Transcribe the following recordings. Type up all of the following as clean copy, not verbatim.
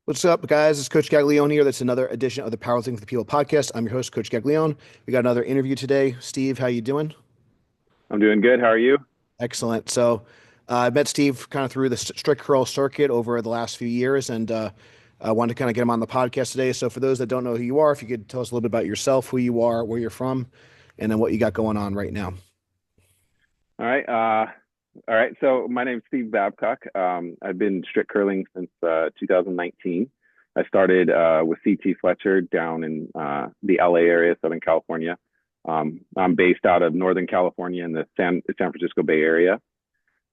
What's up, guys? It's Coach Gaglione here. That's another edition of the Powerlifting for the People podcast. I'm your host, Coach Gaglione. We got another interview today. Steve, how you doing? I'm doing good. How are you? Excellent. I met Steve kind of through the strict curl circuit over the last few years, and I wanted to kind of get him on the podcast today. So, for those that don't know who you are, if you could tell us a little bit about yourself, who you are, where you're from, and then what you got going on right now. All right. All right. So my name's Steve Babcock. I've been strict curling since 2019. I started with CT Fletcher down in the LA area, Southern California. I'm based out of Northern California in the San Francisco Bay Area.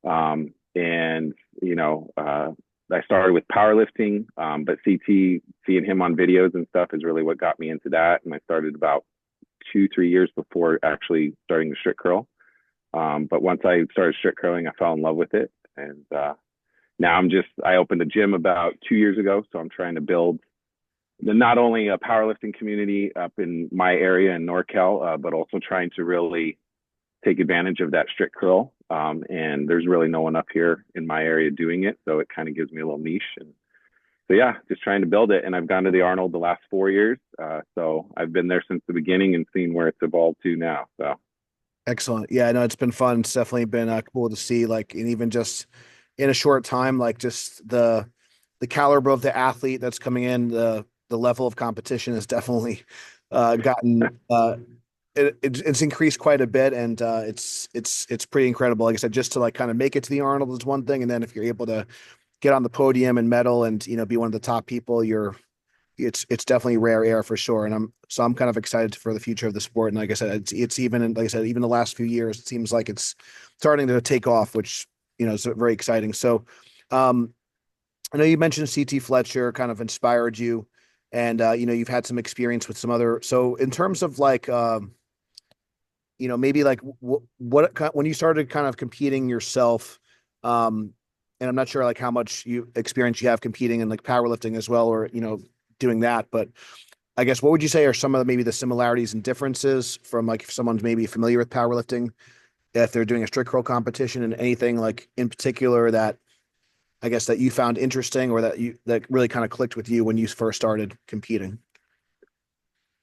And, you know, I started with powerlifting, but CT, seeing him on videos and stuff is really what got me into that. And I started about 2, 3 years before actually starting the strict curl. But once I started strict curling, I fell in love with it. And now I opened a gym about 2 years ago. So I'm trying to build not only a powerlifting community up in my area in NorCal, but also trying to really take advantage of that strict curl. And there's really no one up here in my area doing it. So it kind of gives me a little niche. And so, yeah, just trying to build it. And I've gone to the Arnold the last 4 years. So I've been there since the beginning and seen where it's evolved to now. So. Excellent. Yeah, I know it's been fun. It's definitely been cool to see, like, and even just in a short time, like just the caliber of the athlete that's coming in, the level of competition has definitely gotten it's increased quite a bit, and it's pretty incredible. Like I said, just to like kind of make it to the Arnold is one thing, and then if you're able to get on the podium and medal and be one of the top people, it's definitely rare air for sure. And I'm kind of excited for the future of the sport. And like I said, it's even like I said, even the last few years, it seems like it's starting to take off, which is very exciting. So um, I know you mentioned CT Fletcher kind of inspired you, and you've had some experience with some other. So in terms of like maybe like when you started kind of competing yourself, um, and I'm not sure like how much you experience you have competing in like powerlifting as well, or doing that, but I guess what would you say are some of maybe the similarities and differences from like if someone's maybe familiar with powerlifting, if they're doing a strict curl competition, and anything like in particular that I guess that you found interesting or that really kind of clicked with you when you first started competing?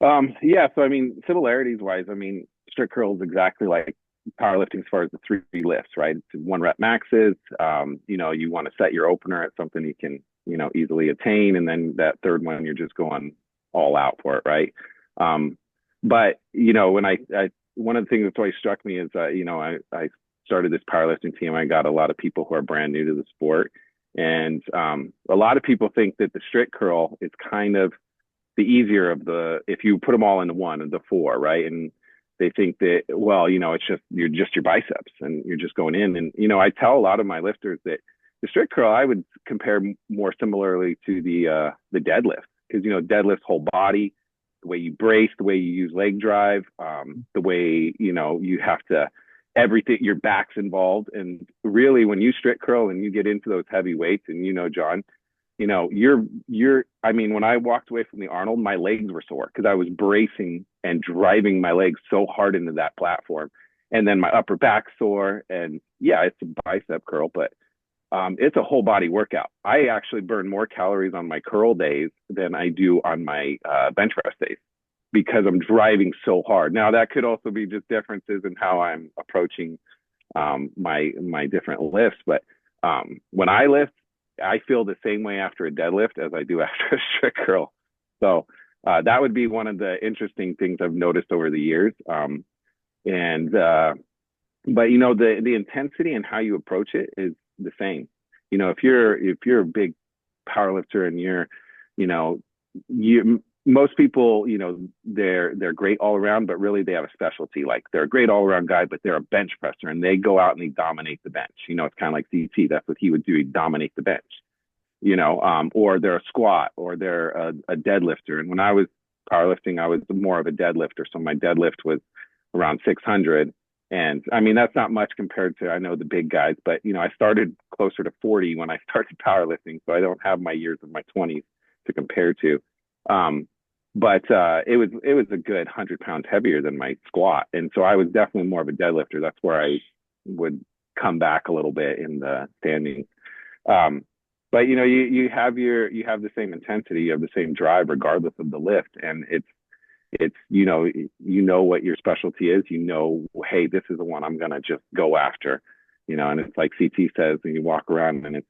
Yeah, so I mean, similarities wise, I mean, strict curl is exactly like powerlifting as far as the three lifts, right? It's one rep maxes. You want to set your opener at something you can, easily attain, and then that third one you're just going all out for it, right? But when I one of the things that's always struck me is I started this powerlifting team. I got a lot of people who are brand new to the sport, and a lot of people think that the strict curl is kind of the easier of if you put them all into one of the four, right? And they think that, well, it's just your biceps and you're just going in. And, I tell a lot of my lifters that the strict curl, I would compare more similarly to the deadlift, because, deadlift whole body, the way you brace, the way you use leg drive, the way, you have to, everything, your back's involved. And really when you strict curl and you get into those heavy weights, and, John, I mean, when I walked away from the Arnold, my legs were sore because I was bracing and driving my legs so hard into that platform. And then my upper back sore. And yeah, it's a bicep curl, but it's a whole body workout. I actually burn more calories on my curl days than I do on my bench press days because I'm driving so hard. Now, that could also be just differences in how I'm approaching my different lifts. But when I lift, I feel the same way after a deadlift as I do after a strict curl. So that would be one of the interesting things I've noticed over the years. And but the intensity and how you approach it is the same. If you're a big power lifter and most people, they're great all around, but really they have a specialty. Like they're a great all around guy, but they're a bench presser and they go out and they dominate the bench. It's kind of like CT. That's what he would do. He'd dominate the bench, or they're a squat or they're a deadlifter. And when I was powerlifting, I was more of a deadlifter. So my deadlift was around 600. And I mean, that's not much compared to, I know the big guys, but I started closer to 40 when I started powerlifting. So I don't have my years of my 20s to compare to. But it was a good 100 pounds heavier than my squat. And so I was definitely more of a deadlifter. That's where I would come back a little bit in the standing. but you have the same intensity, you have the same drive regardless of the lift, and it's what your specialty is. Hey, this is the one I'm gonna just go after. And it's like CT says, and you walk around and it's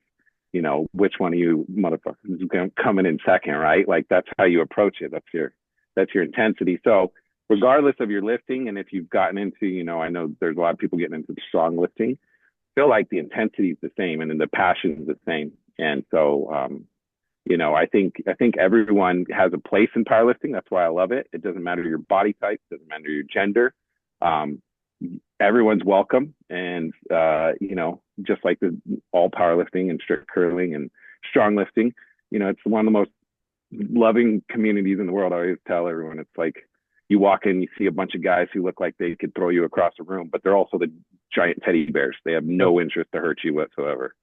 which one of you motherfuckers is coming in second, right? Like that's how you approach it. That's your intensity. So regardless of your lifting, and if you've gotten into, I know there's a lot of people getting into strong lifting, feel like the intensity is the same and then the passion is the same. And so I think everyone has a place in powerlifting. That's why I love it. It doesn't matter your body type, doesn't matter your gender. Um, Everyone's welcome, and just like all powerlifting and strict curling and strong lifting, it's one of the most loving communities in the world. I always tell everyone, it's like you walk in, you see a bunch of guys who look like they could throw you across the room, but they're also the giant teddy bears. They have no interest to hurt you whatsoever.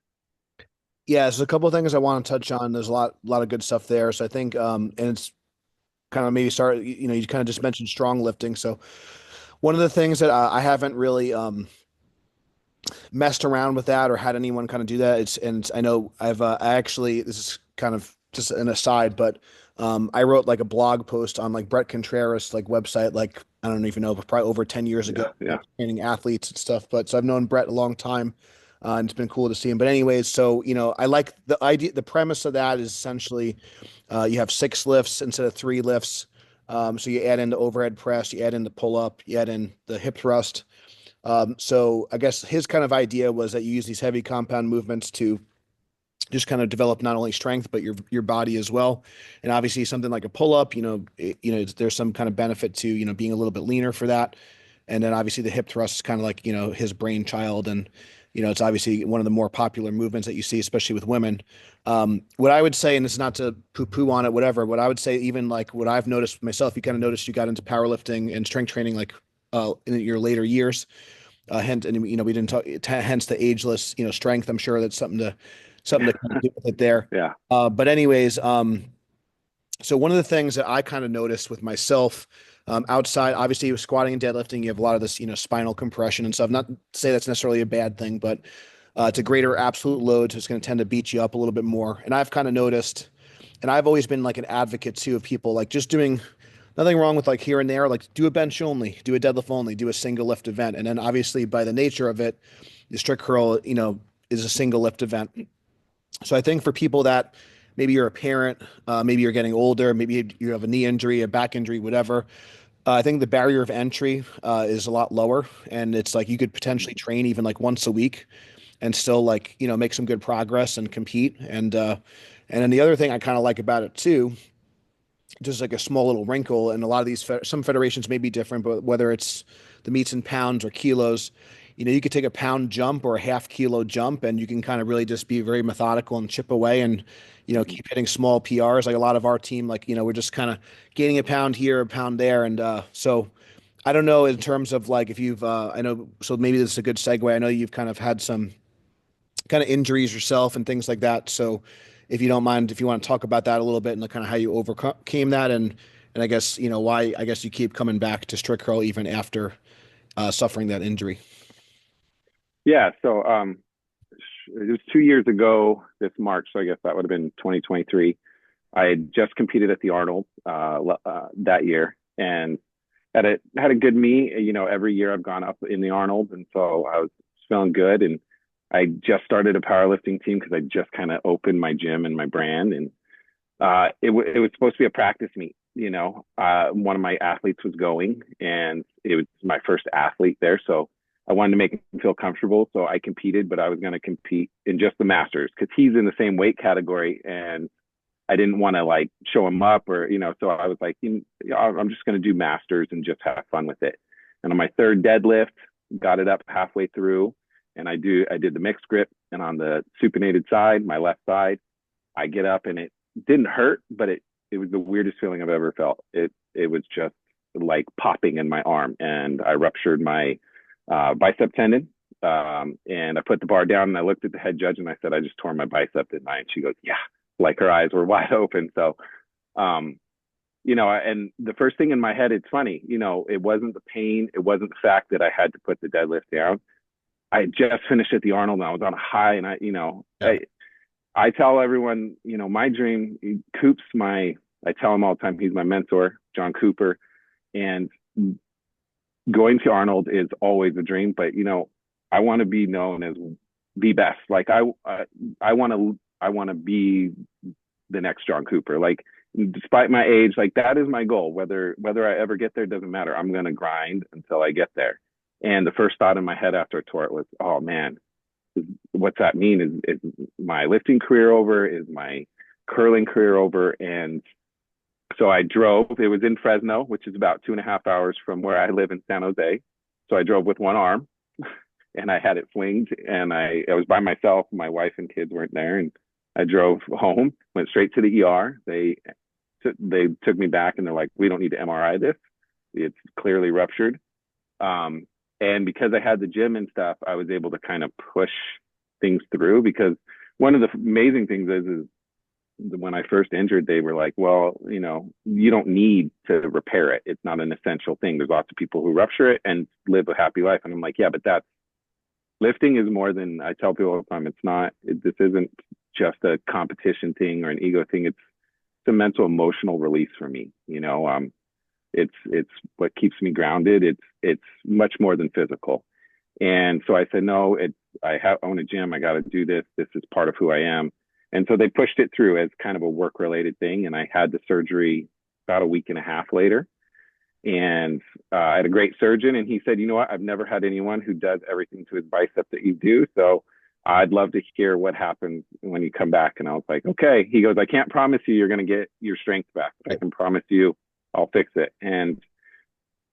Yeah, there's a couple of things I want to touch on. There's a lot of good stuff there. So I think, and it's kind of maybe start, you kind of just mentioned strong lifting. So one of the things that I haven't really messed around with that or had anyone kind of do that. And I know I actually, this is kind of just an aside, but I wrote like a blog post on like Brett Contreras like website, like I don't even know, but probably over 10 years ago, Yeah, yeah, like training athletes and stuff. But so I've known Brett a long time. And it's been cool to see him. But anyways, so I like the idea. The premise of that is essentially you have six lifts instead of three lifts. So you add in the overhead press, you add in the pull up, you add in the hip thrust. So I guess his kind of idea was that you use these heavy compound movements to just kind of develop not only strength but your body as well. And obviously something like a pull up, there's some kind of benefit to being a little bit leaner for that. And then obviously the hip thrust is kind of like his brainchild, and it's obviously one of the more popular movements that you see, especially with women. What I would say, and it's not to poo-poo on it, whatever. What I would say, even like what I've noticed myself, you kind of noticed you got into powerlifting and strength training like in your later years. Hence, and we didn't talk. Hence the ageless, strength. I'm sure that's something to kind of do with it there. yeah. But anyways, so one of the things that I kind of noticed with myself, outside, obviously with squatting and deadlifting, you have a lot of this, spinal compression and stuff. Not to say that's necessarily a bad thing, but it's a greater absolute load, so it's going to tend to beat you up a little bit more. And I've kind of noticed, and I've always been like an advocate too of people like just doing nothing wrong with like here and there, like do a bench only, do a deadlift only, do a single lift event. And then obviously by the nature of it, the strict curl, is a single lift event. So I think for people that maybe you're a parent, maybe you're getting older, maybe you have a knee injury, a back injury, whatever. I think the barrier of entry is a lot lower, and it's like you could potentially train even like once a week and still like make some good progress and compete. And then the other thing I kind of like about it too, just like a small little wrinkle, and a lot of these some federations may be different, but whether it's the meets in pounds or kilos, you could take a pound jump or a half kilo jump, and you can kind of really just be very methodical and chip away, and keep hitting small PRs. Like a lot of our team, like we're just kind of gaining a pound here, a pound there, and so I don't know in terms of like if you've I know, so maybe this is a good segue. I know you've kind of had some kind of injuries yourself and things like that. So if you don't mind, if you want to talk about that a little bit and kind of how you overcame that, and I guess why I guess you keep coming back to strict curl even after suffering that injury. Yeah. So it was 2 years ago this March, so I guess that would have been 2023. I had just competed at the Arnold that year, and had a good meet. Every year I've gone up in the Arnold, and so I was feeling good. And I just started a powerlifting team because I just kind of opened my gym and my brand, and it was supposed to be a practice meet. One of my athletes was going, and it was my first athlete there, so I wanted to make him feel comfortable. So I competed, but I was going to compete in just the masters because he's in the same weight category, and I didn't want to like show him up or So I was like, I'm just going to do masters and just have fun with it. And on my third deadlift, got it up halfway through, and I did the mixed grip, and on the supinated side, my left side, I get up and it didn't hurt, but it was the weirdest feeling I've ever felt. It was just like popping in my arm, and I ruptured my bicep tendon. And I put the bar down, and I looked at the head judge and I said, I just tore my bicep, didn't I? And she goes, yeah, like her eyes were wide open. So, and the first thing in my head, it's funny, it wasn't the pain. It wasn't the fact that I had to put the deadlift down. I just finished at the Arnold and I was on a high, and Yeah. I tell everyone, my dream, Coop's I tell him all the time, he's my mentor, John Cooper. And going to Arnold is always a dream, but I want to be known as the best. Like I want to be the next John Cooper. Like despite my age, like that is my goal. Whether I ever get there doesn't matter. I'm gonna grind until I get there. And the first thought in my head after I tore it was, oh man, what's that mean? Is my lifting career over? Is my curling career over? And so I drove. It was in Fresno, which is about 2.5 hours from where I live in San Jose. So I drove with one arm, and I had it flinged, and I was by myself. My wife and kids weren't there, and I drove home. Went straight to the ER. They took me back, and they're like, "We don't need to MRI this. It's clearly ruptured." Um, and because I had the gym and stuff, I was able to kind of push things through. Because one of the amazing things is when I first injured, they were like, well, you don't need to repair it. It's not an essential thing. There's lots of people who rupture it and live a happy life. And I'm like, yeah, but lifting is more than, I tell people all the time. This isn't just a competition thing or an ego thing. It's a mental emotional release for me. It's what keeps me grounded. It's much more than physical. And so I said, no, own a gym. I got to do this. This is part of who I am. And so they pushed it through as kind of a work related thing. And I had the surgery about a week and a half later. And I had a great surgeon. And he said, you know what? I've never had anyone who does everything to his bicep that you do. So I'd love to hear what happens when you come back. And I was like, okay. He goes, I can't promise you you're going to get your strength back, but I can promise you I'll fix it. And,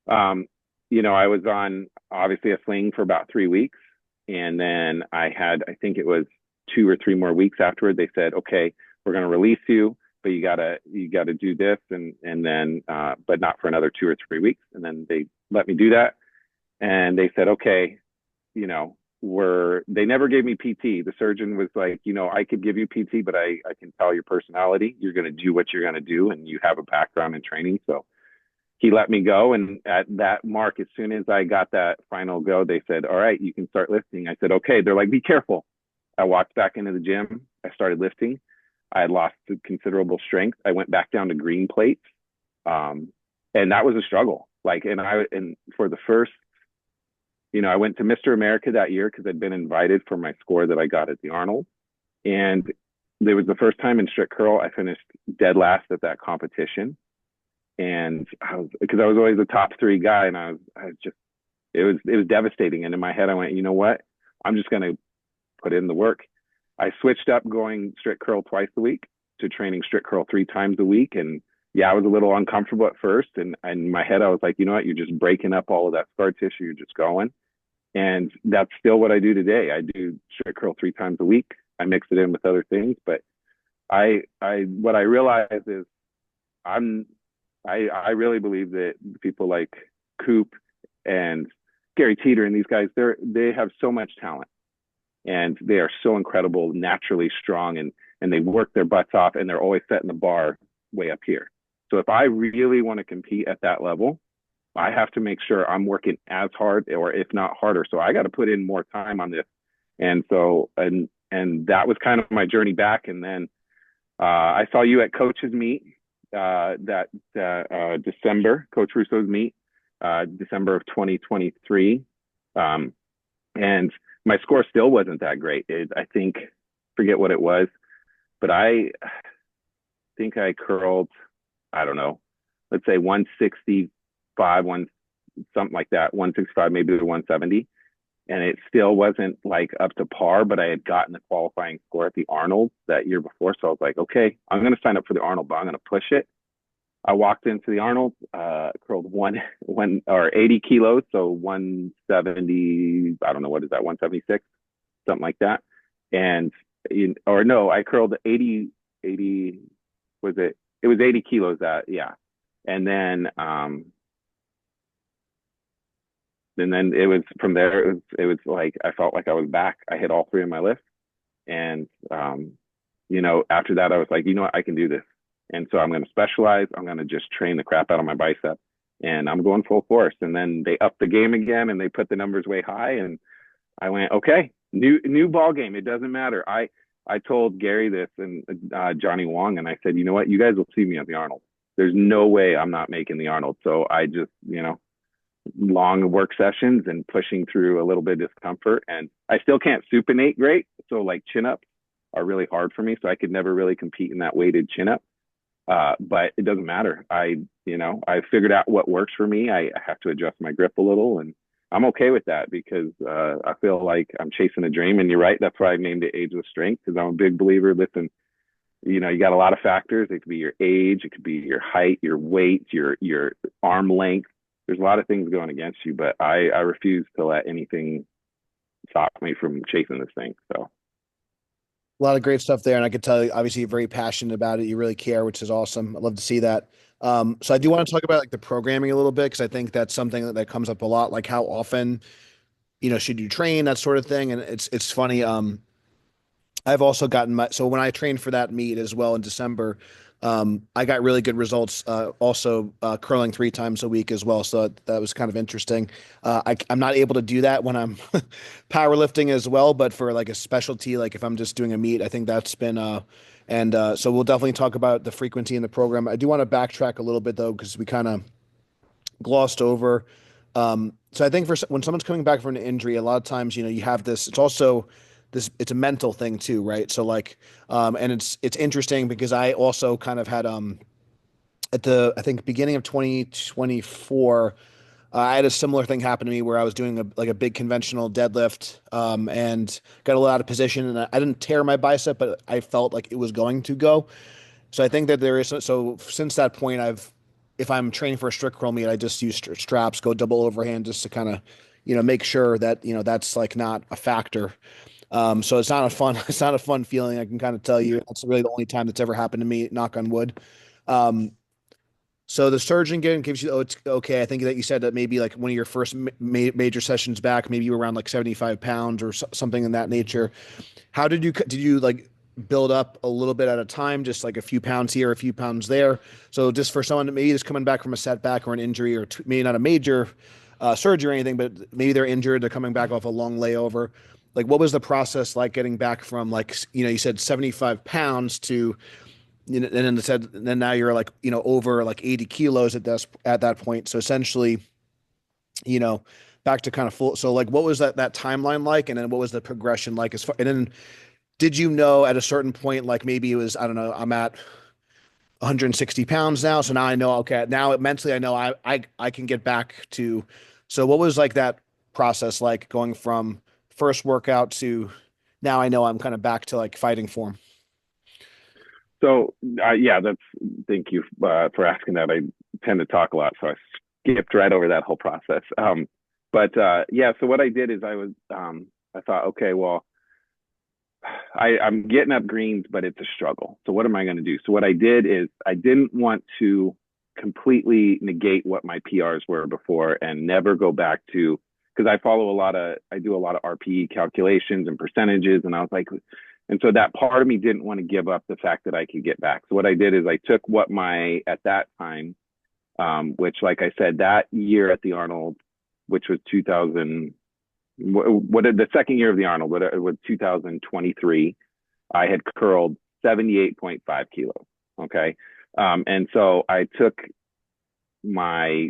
I was on obviously a sling for about 3 weeks. And then I think it was 2 or 3 more weeks afterward. They said, okay, we're going to release you, but you gotta do this. And then, but not for another 2 or 3 weeks. And then they let me do that. And they said, okay, they never gave me PT. The surgeon was like, I could give you PT, but I can tell your personality. You're going to do what you're going to do. And you have a background in training. So he let me go. And at that mark, as soon as I got that final go, they said, all right, you can start lifting. I said, okay. They're like, be careful. I walked back into the gym. I started lifting. I had lost considerable strength. I went back down to green plates. And that was a struggle. And for the first, I went to Mr. America that year because I'd been invited for my score that I got at the Arnold. And it was the first time in strict curl I finished dead last at that competition. And because I was always the top 3 guy, and I was just, it was devastating. And in my head, I went, you know what? I'm just going to put in the work. I switched up going strict curl twice a week to training strict curl 3 times a week. And yeah, I was a little uncomfortable at first. And in my head, I was like, you know what? You're just breaking up all of that scar tissue. You're just going. And that's still what I do today. I do strict curl 3 times a week. I mix it in with other things. But what I realize is I really believe that people like Coop and Gary Teeter and these guys, they have so much talent, and they are so incredible, naturally strong, and they work their butts off, and they're always setting the bar way up here. So if I really want to compete at that level, I have to make sure I'm working as hard, or if not harder. So I got to put in more time on this. And so, and that was kind of my journey back. And then I saw you at Coach's meet that December, Coach Russo's meet, December of 2023. And my score still wasn't that great. I forget what it was, but I think I curled, I don't know, let's say 165, something like that, 165, maybe to 170. And it still wasn't like up to par, but I had gotten the qualifying score at the Arnold that year before. So I was like, okay, I'm going to sign up for the Arnold, but I'm going to push it. I walked into the Arnold, curled one or 80 kilos. So 170, I don't know, what is that? 176, something like that. And, I curled 80, was it? It was 80 kilos yeah. And then it was from there, it was like, I felt like I was back. I hit all 3 of my lifts. And, after that, I was like, you know what, I can do this. And so I'm going to specialize. I'm going to just train the crap out of my bicep, and I'm going full force. And then they upped the game again, and they put the numbers way high. And I went, okay, new ball game. It doesn't matter. I told Gary this and Johnny Wong, and I said, you know what, you guys will see me at the Arnold. There's no way I'm not making the Arnold. So I just, long work sessions and pushing through a little bit of discomfort. And I still can't supinate great. So like chin ups are really hard for me. So I could never really compete in that weighted chin up. But it doesn't matter. I figured out what works for me. I have to adjust my grip a little, and I'm okay with that because I feel like I'm chasing a dream. And you're right. That's why I named it Ageless Strength, because I'm a big believer. Listen, you got a lot of factors. It could be your age, it could be your height, your weight, your arm length. There's a lot of things going against you, but I refuse to let anything stop me from chasing this thing. So A lot of great stuff there, and I could tell you, obviously, you're very passionate about it. You really care, which is awesome. I love to see that. So I do want to talk about like the programming a little bit because I think that's something that comes up a lot. Like how often, should you train, that sort of thing. And it's funny. I've also gotten so when I trained for that meet as well in December, I got really good results. Also, curling 3 times a week as well, so that was kind of interesting. I'm not able to do that when I'm powerlifting as well, but for like a specialty, like if I'm just doing a meet, I think that's been and so we'll definitely talk about the frequency in the program. I do want to backtrack a little bit though, because we kind of glossed over. So I think for when someone's coming back from an injury, a lot of times, you have this. It's also this. It's a mental thing too, right? So like, and it's interesting because I also kind of had at the I think beginning of 2024. I had a similar thing happen to me where I was doing a big conventional deadlift and got a little out of position, and I didn't tear my bicep, but I felt like it was going to go. So I think that there is so since that point, if I'm training for a strict curl meet, I just use straps, go double overhand just to kind of, make sure that, that's like not a factor. So it's not a fun, it's not a fun feeling. I can kind of tell you that's really the only time that's ever happened to me, knock on wood. Um, so the surgeon again gives you, oh, it's okay. I think that you said that maybe like one of your first major sessions back, maybe you were around like 75 pounds or something in that nature. How did you like build up a little bit at a time, just like a few pounds here, a few pounds there? So just for someone that maybe is coming back from a setback or an injury, or maybe not a major surgery or anything, but maybe they're injured, they're coming back off a long layover. Like, what was the process like getting back from like you said 75 pounds to and then now you're like over like 80 kilos at that point. So essentially, you know, back to kind of full. So like, what was that timeline like, and then what was the progression like as far? And then did you know at a certain point, like maybe it was, I don't know, I'm at 160 pounds now. So now I know, okay, now mentally I know I can get back to, so what was like that process like going from first workout to now I know I'm kind of back to like fighting form? So yeah, that's thank you for asking that. I tend to talk a lot, so I skipped right over that whole process. But yeah, so what I did is I thought, okay, well, I'm getting up greens, but it's a struggle. So what am I going to do? So what I did is I didn't want to completely negate what my PRs were before and never go back to, because I do a lot of RPE calculations and percentages, and I was like, and so that part of me didn't want to give up the fact that I could get back. So what I did is I took what at that time, which like I said, that year at the Arnold, which was 2000, what the second year of the Arnold, it was 2023. I had curled 78.5 kilos. Okay. And so I took my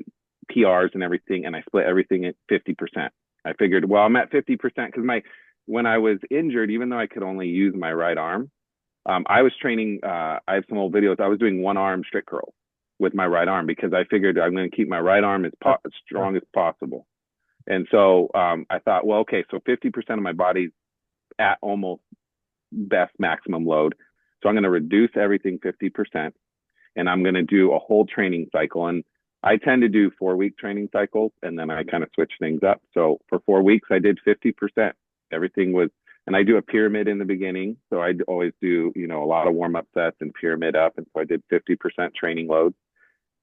PRs and everything and I split everything at 50%. I figured, well, I'm at 50% because when I was injured, even though I could only use my right arm, I was training. I have some old videos. I was doing one arm strict curl with my right arm because I figured I'm going to keep my right arm as strong as possible. And so I thought, well, okay, so 50% of my body's at almost best maximum load. So I'm going to reduce everything 50% and I'm going to do a whole training cycle. And I tend to do 4-week training cycles and then I kind of switch things up. So for 4 weeks, I did 50%. Everything was, and I do a pyramid in the beginning. So I always do, a lot of warm up sets and pyramid up. And so I did 50% training loads.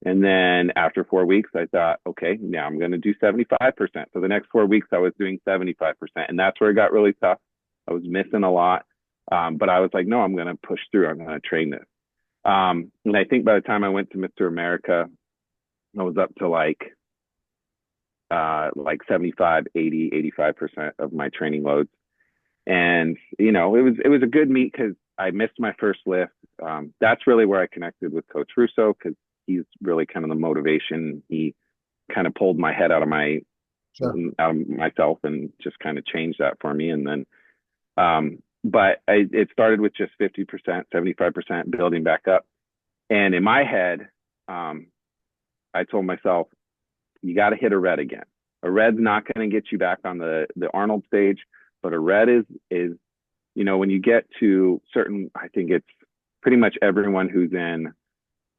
And then after 4 weeks, I thought, okay, now I'm going to do 75%. So the next 4 weeks, I was doing 75%. And that's where it got really tough. I was missing a lot. But I was like, no, I'm going to push through. I'm going to train this. And I think by the time I went to Mr. America, I was up to like 75, 80, 85% of my training loads. And it was a good meet because I missed my first lift. That's really where I connected with Coach Russo because he's really kind of the motivation. He kind of pulled my head Sure. out of myself and just kind of changed that for me. And then, but it started with just 50%, 75% building back up. And in my head, um, I told myself, you got to hit a red again. A red's not going to get you back on the Arnold stage, but a red is when you get to certain, I think it's pretty much everyone who's in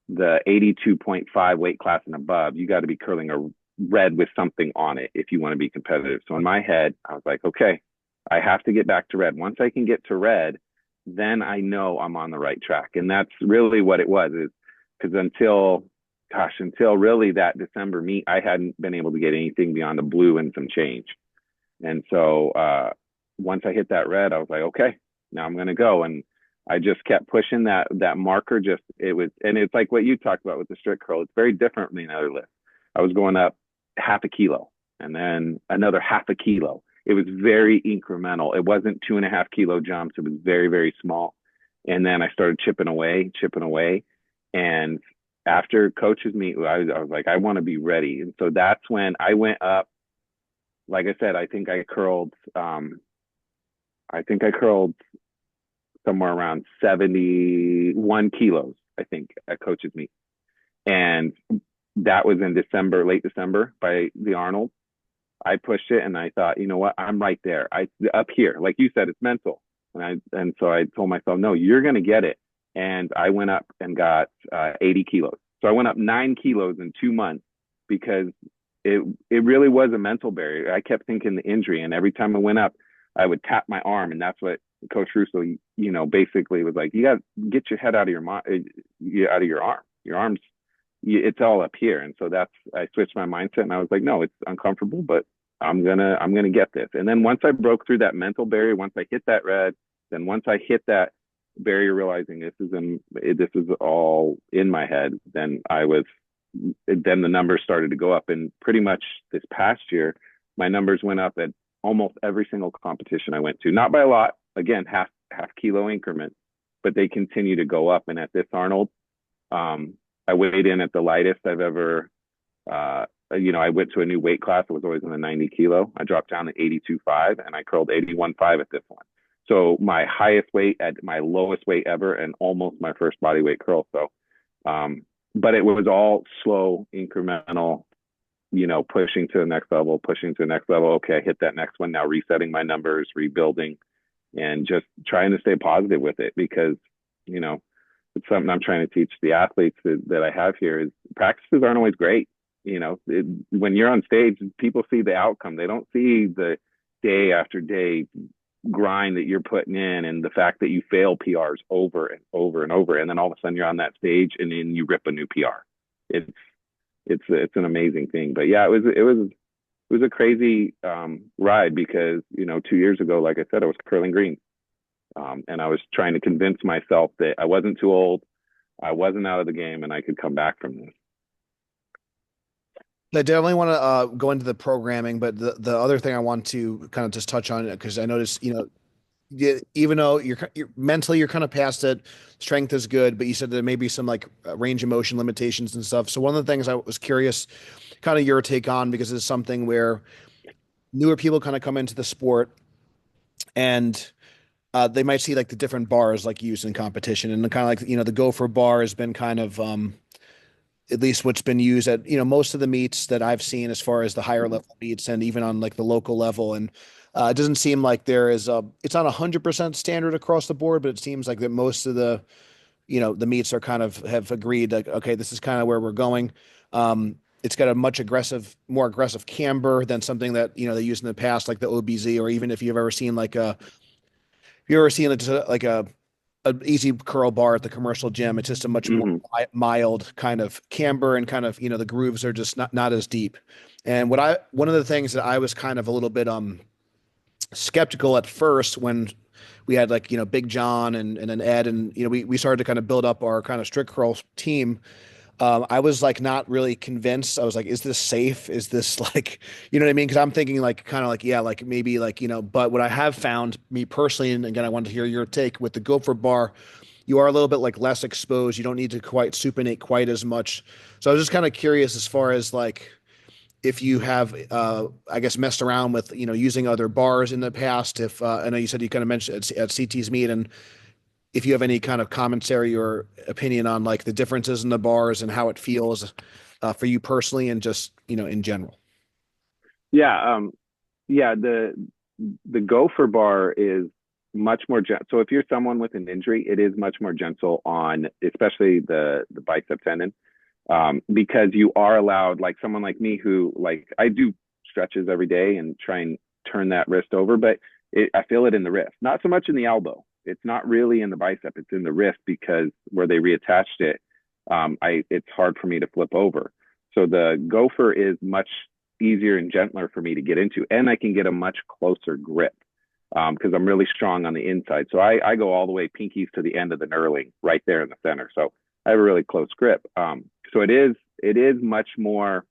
the 82.5 weight class and above, you got to be curling a red with something on it if you want to be competitive. So in my head, I was like, okay, I have to get back to red. Once I can get to red, then I know I'm on the right track. And that's really what it was, is because until really that December meet, I hadn't been able to get anything beyond a blue and some change. And so once I hit that red, I was like, okay, now I'm going to go. And I just kept pushing that marker. And it's like what you talked about with the strict curl. It's very different than the other lift. I was going up half a kilo and then another half a kilo. It was very incremental. It wasn't 2.5 kilo jumps. It was very, very small. And then I started chipping away. And after coaches meet, I was like, I want to be ready. And so that's when I went up. Like I said, I think I curled somewhere around 71 kilos, I think, at coaches meet. And that was in December, late December by the Arnold. I pushed it and I thought, you know what, I'm right there. Up here, like you said, it's mental. And so I told myself, no, you're going to get it. And I went up and got 80 kilos. So I went up 9 kilos in 2 months because it really was a mental barrier. I kept thinking the injury, and every time I went up, I would tap my arm, and that's what Coach Russo, basically was like, you got to get your head out of out of your arm. Your arms, it's all up here, and so I switched my mindset, and I was like, no, it's uncomfortable, but I'm gonna get this. And then once I broke through that mental barrier, once I hit that red, then once I hit that barrier, realizing this is all in my head, then the numbers started to go up. And pretty much this past year, my numbers went up at almost every single competition I went to. Not by a lot, again, half kilo increments, but they continue to go up. And at this Arnold, I weighed in at the lightest I've ever. I went to a new weight class. I was always in the 90 kilo. I dropped down to 82.5 and I curled 81.5 at this one. So my highest weight at my lowest weight ever, and almost my first body weight curl. So, but it was all slow, incremental, pushing to the next level, Okay, I hit that next one. Now resetting my numbers, rebuilding, and just trying to stay positive with it because, it's something I'm trying to teach the athletes that I have here is practices aren't always great. When you're on stage, people see the outcome. They don't see the day after day grind that you're putting in and the fact that you fail PRs over and over and over. And then all of a sudden you're on that stage and then you rip a new PR. It's an amazing thing. But yeah, it was a crazy ride because, 2 years ago, like I said, I was curling greens. And I was trying to convince myself that I wasn't too old, I wasn't out of the game, and I could come back from this. I definitely want to go into the programming, but the other thing I want to kind of just touch on, because I noticed, even though you're mentally you're kind of past it, strength is good, but you said there may be some like range of motion limitations and stuff. So one of the things I was curious, kind of your take on, because it's something where newer people kind of come into the sport and they might see like the different bars like used in competition, and the kind of like the gopher bar has been kind of at least what's been used at most of the meets that I've seen as far as the higher level meets and even on like the local level. And it doesn't seem like there is it's not 100% standard across the board, but it seems like that most of the the meets are kind of have agreed like, okay, this is kind of where we're going. It's got a more aggressive camber than something that they used in the past, like the OBZ, or even if you've ever seen like a easy curl bar at the commercial gym. It's just a much more Mm-hmm. mild kind of camber, and kind of the grooves are just not as deep. And one of the things that I was kind of a little bit skeptical at first when we had Big John and then Ed, and we started to kind of build up our kind of strict curl team. I was like not really convinced. I was like, is this safe? Is this like, you know what I mean? Because I'm thinking like kind of like, yeah, like maybe like, but what I have found me personally, and again, I wanted to hear your take with the Gopher bar, you are a little bit like less exposed. You don't need to quite supinate quite as much. So I was just kind of curious as far as like if you have, I guess, messed around with, using other bars in the past. If I know you said you kind of mentioned at CT's meet, and if you have any kind of commentary or opinion on like the differences in the bars and how it feels for you personally and just, in general. Yeah, yeah. The gopher bar is much more so if you're someone with an injury, it is much more gentle on especially the bicep tendon, because you are allowed, like someone like me who, like, I do stretches every day and try and turn that wrist over, but I feel it in the wrist, not so much in the elbow. It's not really in the bicep, it's in the wrist, because where they reattached it, it's hard for me to flip over. So the gopher is much easier and gentler for me to get into, and I can get a much closer grip, because I'm really strong on the inside. So I go all the way pinkies to the end of the knurling right there in the center. So I have a really close grip. So it is much more.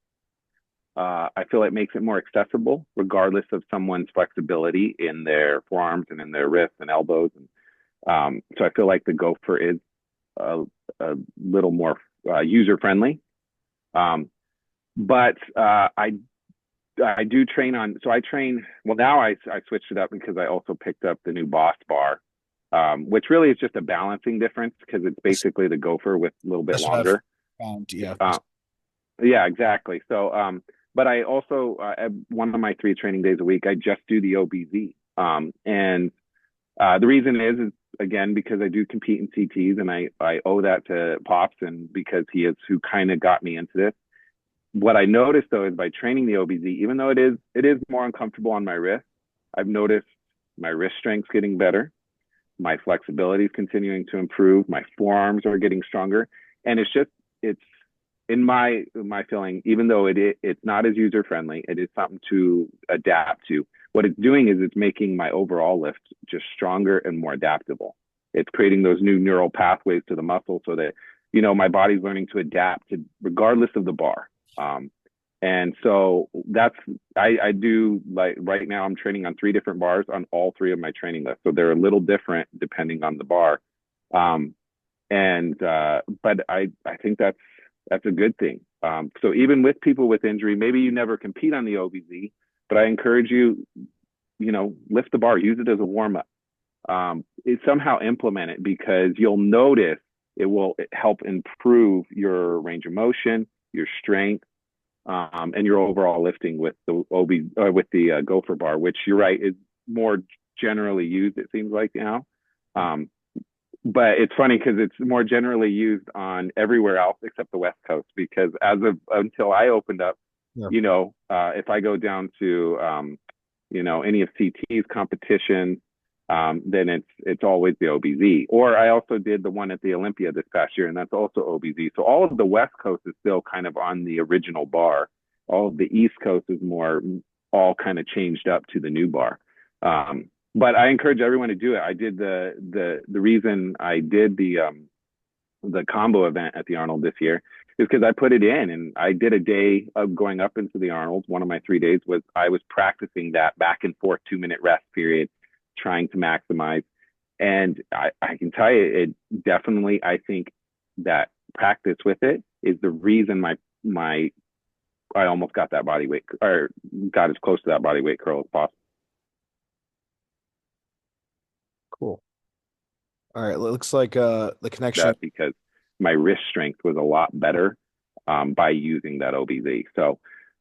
I feel it makes it more accessible, regardless of someone's flexibility in their forearms and in their wrists and elbows. And so I feel like the gopher is a, a little more user friendly. Um, but I do train on. So I train. Well, now I switched it up because I also picked up the new Boss bar, which really is just a balancing difference, because it's That's, basically the gopher with a little bit that's what I've longer. found. Yeah. Uh, yeah, exactly. So, but I also, at one of my 3 training days a week, I just do the OBZ. And the reason is again, because I do compete in CTs, and I owe that to Pops, and because he is who kind of got me into this. What I noticed though is by training the OBZ, even though it is more uncomfortable on my wrist, I've noticed my wrist strength's getting better, my flexibility is continuing to improve, my forearms are getting stronger, and it's in my feeling, even though it's not as user friendly, it is something to adapt to. What it's doing is it's making my overall lift just stronger and more adaptable. It's creating those new neural pathways to the muscle, so that my body's learning to adapt to regardless of the bar. Um, and so that's I do, like, right now I'm training on 3 different bars on all 3 of my training lists, so they're a little different depending on the bar. Um, and but I think that's a good thing. So even with people with injury, maybe you never compete on the OBZ, but I encourage you, lift the bar, use it as a warm up. It somehow implement it, because you'll notice it will help improve your range of motion, your strength, and your overall lifting with the with the gopher bar, which you're right is more generally used. It seems like now. Um, but it's funny because it's more generally used on everywhere else except the West Coast. Because until I opened up, Yeah. if I go down to any of CT's competition, then it's always the OBZ. Or I also did the one at the Olympia this past year, and that's also OBZ. So all of the West Coast is still kind of on the original bar. All of the East Coast is more all kind of changed up to the new bar. But I encourage everyone to do it. I did the reason I did the combo event at the Arnold this year is because I put it in, and I did a day of going up into the Arnold. One of my 3 days was I was practicing that back and forth 2-minute rest period, trying to maximize. And I can tell you, it definitely, I think that practice with it is the reason my I almost got that body weight, or got as close to that body weight curl as possible. Cool. All right. Looks like the connection. That because my wrist strength was a lot better, by using that OBZ. So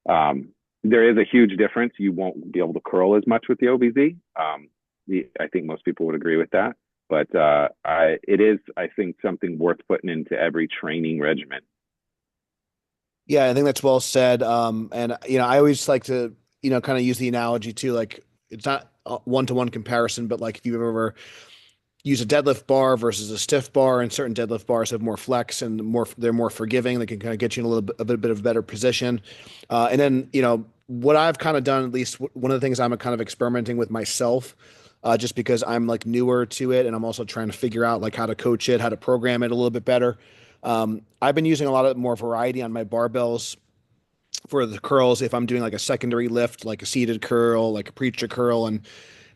um, there is a huge difference. You won't be able to curl as much with the OBZ. I think most people would agree with that. But it is, I think, something worth putting into every training regimen. Yeah, I think that's well said. And I always like to, kind of use the analogy too, like it's not a one-to-one comparison, but like if you've ever use a deadlift bar versus a stiff bar, and certain deadlift bars have more flex and they're more forgiving. They can kind of get you in a bit of a better position. And then, what I've kind of done, at least one of the things I'm kind of experimenting with myself, just because I'm like newer to it and I'm also trying to figure out like how to coach it, how to program it a little bit better. I've been using a lot of more variety on my barbells for the curls. If I'm doing like a secondary lift, like a seated curl, like a preacher curl, and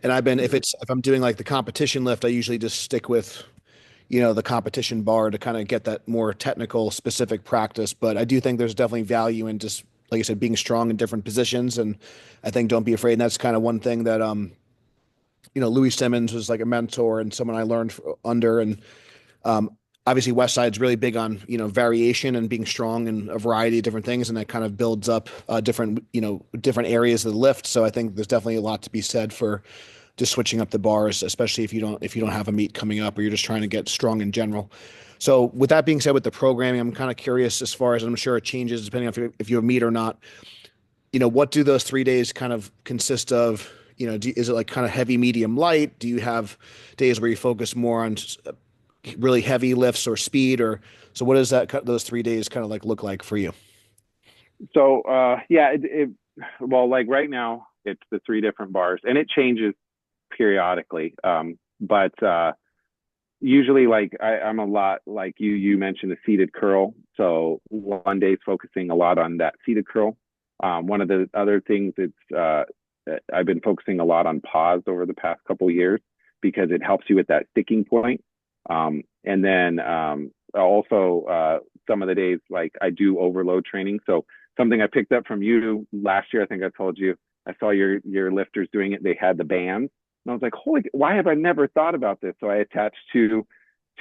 I've been if I'm doing like the competition lift, I usually just stick with the competition bar to kind of get that more technical specific practice. But I do think there's definitely value in just, like I said, being strong in different positions. And I think don't be afraid. And that's kind of one thing that, Louis Simmons was like a mentor and someone I learned under. And um, obviously West Side's really big on, variation and being strong in a variety of different things. And that kind of builds up different areas of the lift. So I think there's definitely a lot to be said for just switching up the bars, especially if you don't have a meet coming up or you're just trying to get strong in general. So with that being said, with the programming, I'm kind of curious as far as I'm sure it changes depending on if you have a meet or not. What do those 3 days kind of consist of? Is it like kind of heavy, medium, light? Do you have days where you focus more on really heavy lifts or speed, or so? What does those 3 days kind of like look like for you? So yeah, well, like right now it's the three different bars, and it changes periodically. But usually, like I'm a lot like you mentioned the seated curl. So one day is focusing a lot on that seated curl. One of the other things I've been focusing a lot on pause over the past couple of years because it helps you with that sticking point. And then also some of the days like I do overload training. So something I picked up from you last year, I think I told you, I saw your lifters doing it. They had the bands, and I was like, holy, why have I never thought about this? So I attached two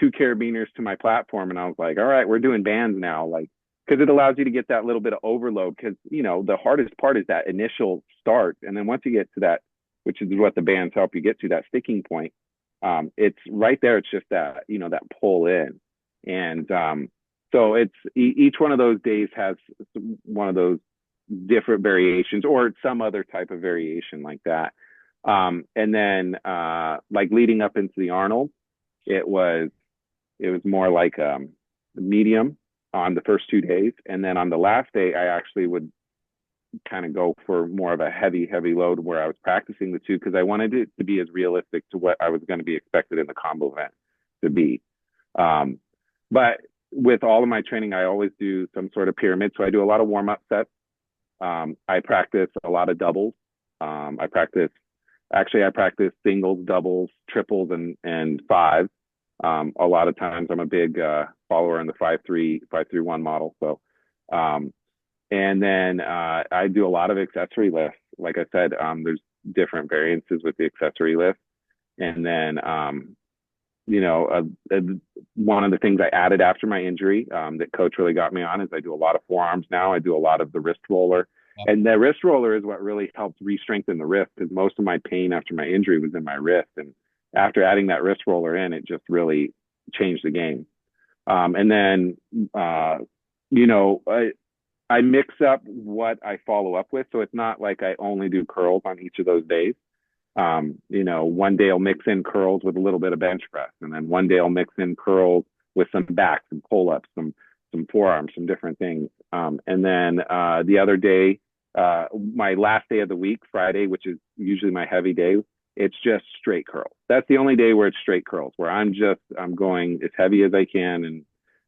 carabiners to my platform, and I was like, all right, we're doing bands now, like because it allows you to get that little bit of overload. Because the hardest part is that initial start, and then once you get to that, which is what the bands help you get to, that sticking point, it's right there. It's just that that pull in, and so it's each one of those days has one of those different variations or some other type of variation like that. And then like leading up into the Arnold, it was more like medium on the first 2 days, and then on the last day, I actually would kind of go for more of a heavy load where I was practicing the two because I wanted it to be as realistic to what I was going to be expected in the combo event to be. But with all of my training, I always do some sort of pyramid. So I do a lot of warm up sets. I practice a lot of doubles. I practice singles, doubles, triples, and fives. A lot of times I'm a big follower in the 5-3-1 model. So, and then I do a lot of accessory lifts. Like I said, there's different variances with the accessory lift. And then, one of the things I added after my injury that coach really got me on is I do a lot of forearms now. I do a lot of the wrist roller. Yep. And the wrist roller is what really helped re-strengthen the wrist because most of my pain after my injury was in my wrist. And after adding that wrist roller in, it just really changed the game. And then, I mix up what I follow up with. So it's not like I only do curls on each of those days. One day I'll mix in curls with a little bit of bench press. And then one day I'll mix in curls with some back, some pull-ups, some forearms, some different things. And then the other day, my last day of the week, Friday, which is usually my heavy day, it's just straight curls. That's the only day where it's straight curls, where I'm going as heavy as I can, and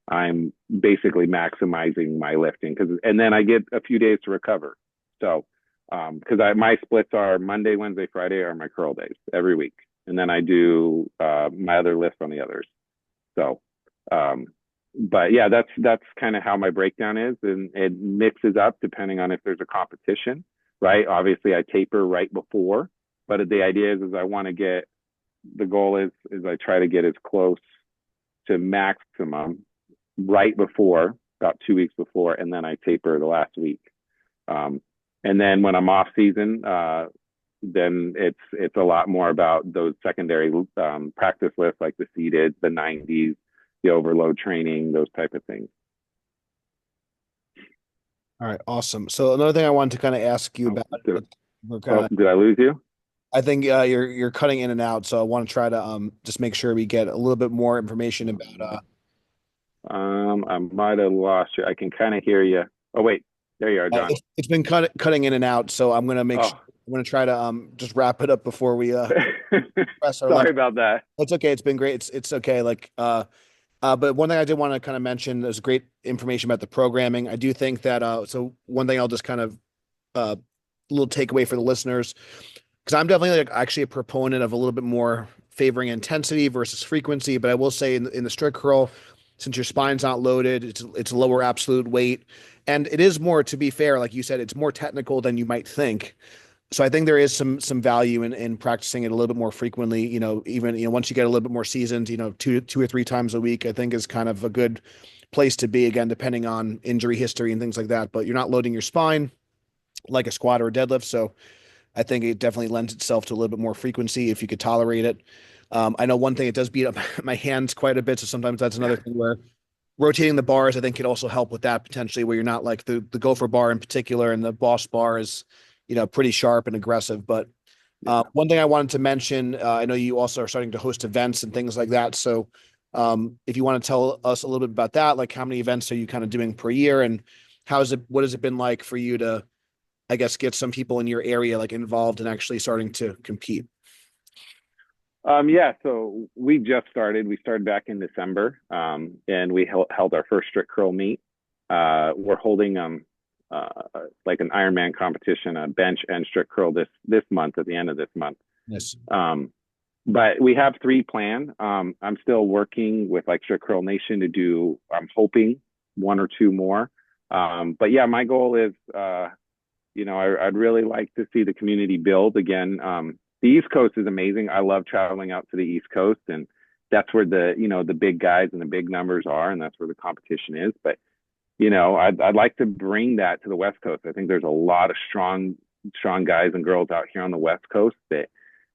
I'm basically maximizing my lifting. And then I get a few days to recover. So, because my splits are Monday, Wednesday, Friday are my curl days every week, and then I do my other lifts on the others. So, but yeah, that's kind of how my breakdown is, and it mixes up depending on if there's a competition, right? Obviously, I taper right before. But the idea is I want to the goal is I try to get as close to maximum right before, about 2 weeks before, and then I taper the last week. And then when I'm off season, then it's a lot more about those secondary practice lifts like the seated, the 90s, the overload training, those type of things. All right, awesome. So another thing I wanted to kind of ask you about, did I lose you? I think you're cutting in and out, so I want to try to just make sure we get a little bit more information about. I might have lost you. I can kind of hear you. Oh wait, there you are, John. It's been cutting in and out, so I'm gonna make sure. I'm gonna try to just wrap it up before we press our Sorry about that. That's okay. It's been great. It's okay. Like But one thing I did want to kind of mention, there's great information about the programming. I do think that, so one thing I'll just kind of, little takeaway for the listeners, because I'm definitely like actually a proponent of a little bit more favoring intensity versus frequency. But I will say in the strict curl, since your spine's not loaded, it's lower absolute weight, and it is more, to be fair, like you said, it's more technical than you might think. So I think there is some value in practicing it a little bit more frequently. Even once you get a little bit more seasoned, two or three times a week, I think is kind of a good place to be. Again, depending on injury history and things like that. But you're not loading your spine like a squat or a deadlift, so I think it definitely lends itself to a little bit more frequency if you could tolerate it. I know one thing, it does beat up my hands quite a bit, so sometimes that's another thing where rotating the bars, I think, could also help with that potentially, where you're not like the gopher bar in particular, and the boss bar is, pretty sharp and aggressive. But Yeah. one thing I wanted to mention, I know you also are starting to host events and things like that. So if you want to tell us a little bit about that, like how many events are you kind of doing per year, and what has it been like for you to, I guess, get some people in your area like involved and actually starting to compete? Yeah, so we just started. We started back in December, and we held our first strict curl meet. We're holding uh, like an Ironman competition, a bench and strict curl this month at the end of this month. Yes. Um, but we have three planned. I'm still working with like Strict Curl Nation to do. I'm hoping one or two more. But yeah, my goal is I'd really like to see the community build again. The East Coast is amazing. I love traveling out to the East Coast, and that's where the big guys and the big numbers are, and that's where the competition is. But I'd like to bring that to the West Coast. I think there's a lot of strong guys and girls out here on the West Coast that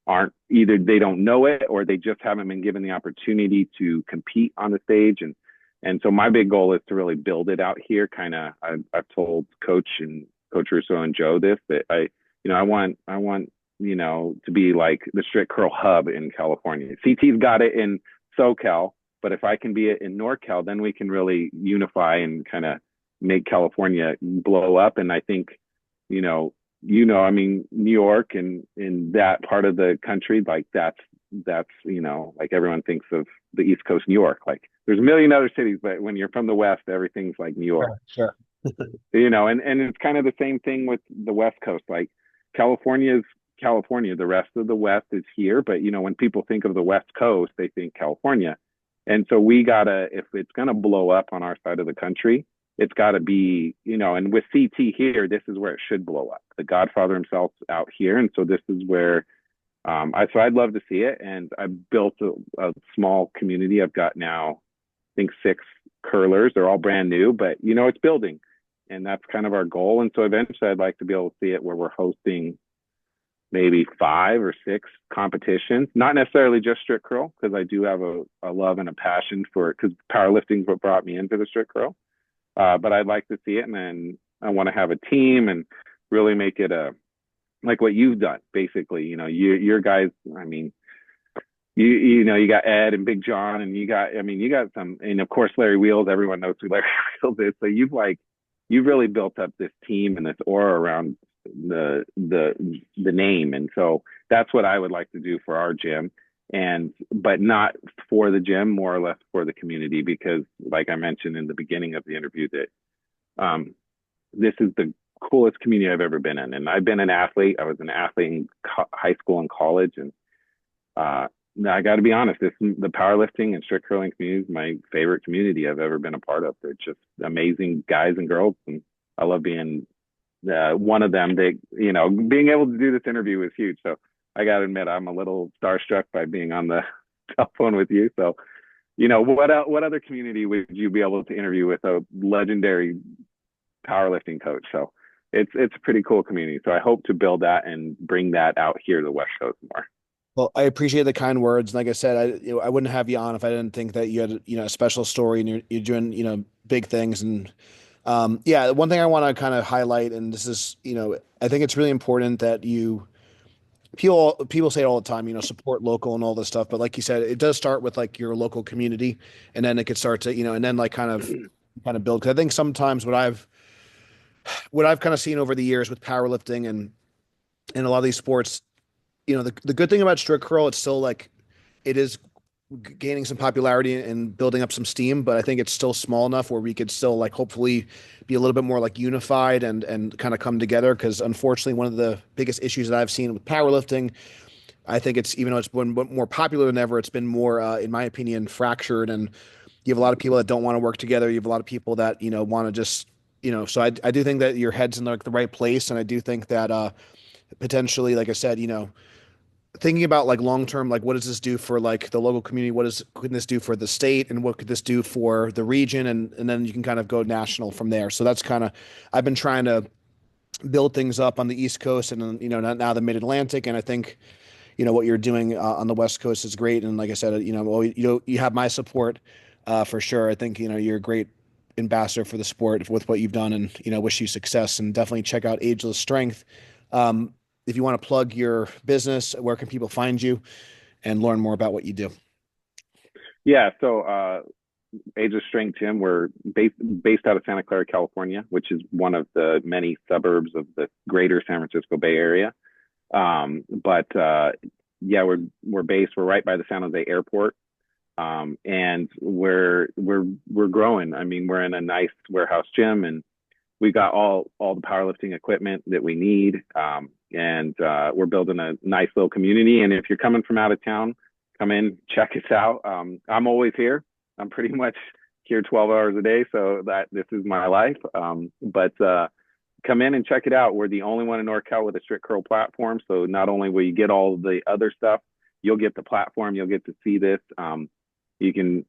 aren't, either they don't know it or they just haven't been given the opportunity to compete on the stage. And so my big goal is to really build it out here. Kind of, I've told Coach Russo and Joe this, that I want to be like the strict curl hub in California. CT's got it in SoCal, but if I can be it in NorCal, then we can really unify and kind of make California blow up. And I think, I mean, New York and in that part of the country, like that's like everyone thinks of the East Coast, New York. Like there's a million other cities, but when you're from the West, everything's like New York. Sure. And it's kind of the same thing with the West Coast. Like California's California, the rest of the West is here. But when people think of the West Coast, they think California. And so we gotta, if it's gonna blow up on our side of the country, it's gotta be, and with CT here, this is where it should blow up. The Godfather himself's out here. And so this is where I'd love to see it. And I've built a small community. I've got now, I think, 6 curlers. They're all brand new, but it's building. And that's kind of our goal. And so eventually I'd like to be able to see it where we're hosting maybe 5 or 6 competitions, not necessarily just strict curl, because I do have a love and a passion for it, because powerlifting is what brought me into the strict curl. But I'd like to see it. And then I want to have a team and really make it like what you've done, basically. Your guys, I mean, you got Ed and Big John, and you got some, and of course Larry Wheels. Everyone knows who Larry Wheels is. So you've really built up this team and this aura around the name, and so that's what I would like to do for our gym, but not for the gym, more or less for the community, because like I mentioned in the beginning of the interview, that this is the coolest community I've ever been in. And I've been an athlete. I was an athlete in high school and college, and I got to be honest, the powerlifting and strict curling community is my favorite community I've ever been a part of. They're just amazing guys and girls, and I love being one of them. Being able to do this interview was huge. So I got to admit, I'm a little starstruck by being on the telephone with you. So, what other community would you be able to interview with a legendary powerlifting coach? So it's a pretty cool community. So I hope to build that and bring that out here to the West Coast more. Well, I appreciate the kind words. Like I said, I wouldn't have you on if I didn't think that you had, a special story, and you're doing, big things. And yeah, one thing I want to kind of highlight, and this is, I think it's really important that people say it all the time, support local and all this stuff. But like you said, it does start with like your local community, and then it could start to, and then like kind of build. Because I think sometimes what I've kind of seen over the years with powerlifting and a lot of these sports, the good thing about strict curl, it's still like it is gaining some popularity and building up some steam, but I think it's still small enough where we could still like hopefully be a little bit more like unified and kind of come together. Because unfortunately, one of the biggest issues that I've seen with powerlifting, I think it's even though it's been more popular than ever, it's been more, in my opinion, fractured. And you have a lot of people that don't want to work together. You have a lot of people that want to just So I do think that your head's in like the right place, and I do think that potentially, like I said, thinking about like long term, like what does this do for like the local community? Could this do for the state, and what could this do for the region? And then you can kind of go national from there. So that's kind of I've been trying to build things up on the East Coast and then now the Mid Atlantic, and I think what you're doing on the West Coast is great. And like I said, well, you have my support for sure. I think you're a great ambassador for the sport with what you've done, and wish you success. And definitely check out Ageless Strength. Um, if you want to plug your business, where can people find you and learn more about what you do? Yeah. So Age of Strength Gym, we're based out of Santa Clara, California, which is one of the many suburbs of the greater San Francisco Bay Area. But yeah, we're based. We're right by the San Jose Airport, and we're growing. I mean, we're in a nice warehouse gym, and we got all the powerlifting equipment that we need. And we're building a nice little community. And if you're coming from out of town, come in, check us out. I'm always here. I'm pretty much here 12 hours a day, so that this is my life. But come in and check it out. We're the only one in NorCal with a strict curl platform. So not only will you get all the other stuff, you'll get the platform. You'll get to see this. You can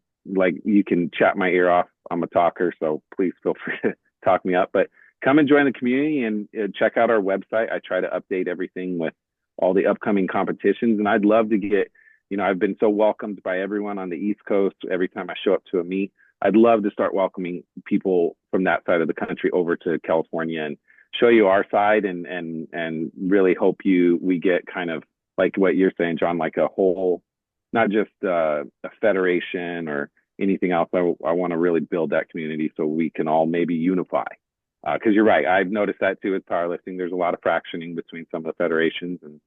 chat my ear off. I'm a talker, so please feel free to talk me up. But come and join the community and check out our website. I try to update everything with all the upcoming competitions, and I'd love to get. I've been so welcomed by everyone on the East Coast every time I show up to a meet. I'd love to start welcoming people from that side of the country over to California and show you our side and really hope we get kind of like what you're saying, John, like a whole, not just a federation or anything else. I want to really build that community so we can all maybe unify. Because you're right, I've noticed that too with powerlifting. There's a lot of fractioning between some of the federations, and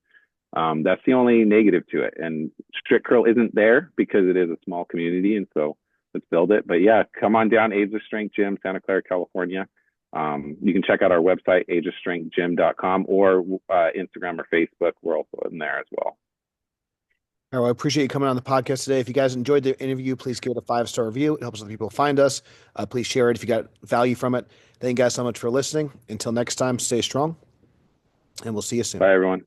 that's the only negative to it. And strict curl isn't there because it is a small community, and so let's build it. But yeah, come on down, Age of Strength Gym, Santa Clara, California. You can check out our website, ageofstrengthgym.com, or Instagram or Facebook. We're also in there as well. All right, well, I appreciate you coming on the podcast today. If you guys enjoyed the interview, please give it a 5-star review. It helps other people find us. Please share it if you got value from it. Thank you guys so much for listening. Until next time, stay strong, and we'll see you soon. Bye, everyone.